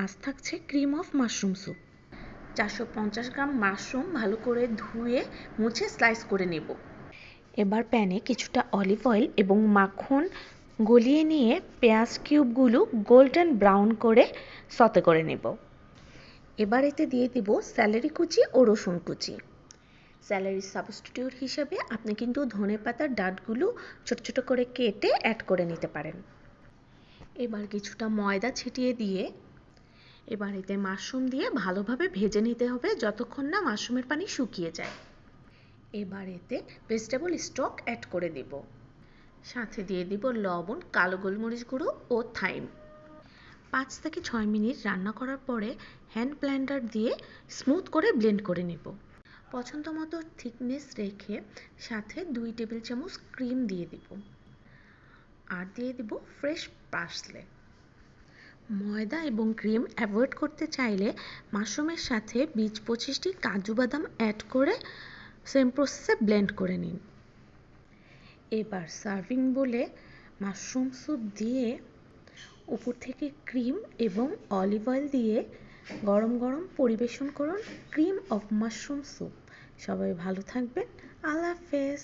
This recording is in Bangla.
আজ থাকছে cream of mushroom soup. 450 gram mushroom ভালো করে ধুয়ে মুছে স্লাইস করে নেব। এবার প্যানে কিছুটা অলিভ অয়েল এবং মাখন গলিয়ে নিয়ে পেঁয়াজ কিউবগুলো গোল্ডেন ব্রাউন করে সতে করে নেব। এবার এতে দিয়ে দিব স্যালারি কুচি ও রসুন কুচি। স্যালারি সাবস্টিটিউট হিসেবে আপনি কিন্তু ধনেপাতার ডাঁটগুলো ছোট ছোট করে কেটে অ্যাড করে নিতে পারেন। এবার কিছুটা ময়দা ছিটিয়ে দিয়ে এবার এতে মাশরুম দিয়ে ভালোভাবে ভেজে নিতে হবে যতক্ষণ না মাশরুমের পানি শুকিয়ে যায়। এবার এতে ভেজিটেবল স্টক অ্যাড করে দেব। সাথে দিয়ে দিব লবণ, কালো গোলমরিচ গুঁড়ো ও থাইম। 5 থেকে 6 মিনিট রান্না করার পরে হ্যান্ড ব্লেন্ডার দিয়ে স্মুথ করে ব্লেন্ড করে নেব। পছন্দ মতো থিকনেস রেখে সাথে 2 টেবিল চামচ ক্রিম দিয়ে দিব আর দিয়ে দিব ফ্রেশ পার্সলে। ময়দা এবং ক্রিম অ্যাভয়েড করতে চাইলে মাশরুমের সাথে 20-25টি কাজু বাদাম অ্যাড করে সেম প্রসেসে ব্লেন্ড করে নিন। এবার সার্ভিং বোলে মাশরুম স্যুপ দিয়ে উপর থেকে ক্রিম এবং অলিভ অয়েল দিয়ে গরম গরম পরিবেশন করুন ক্রিম অফ মাশরুম স্যুপ। সবাই ভালো থাকবেন। আল্লাহ হাফেজ।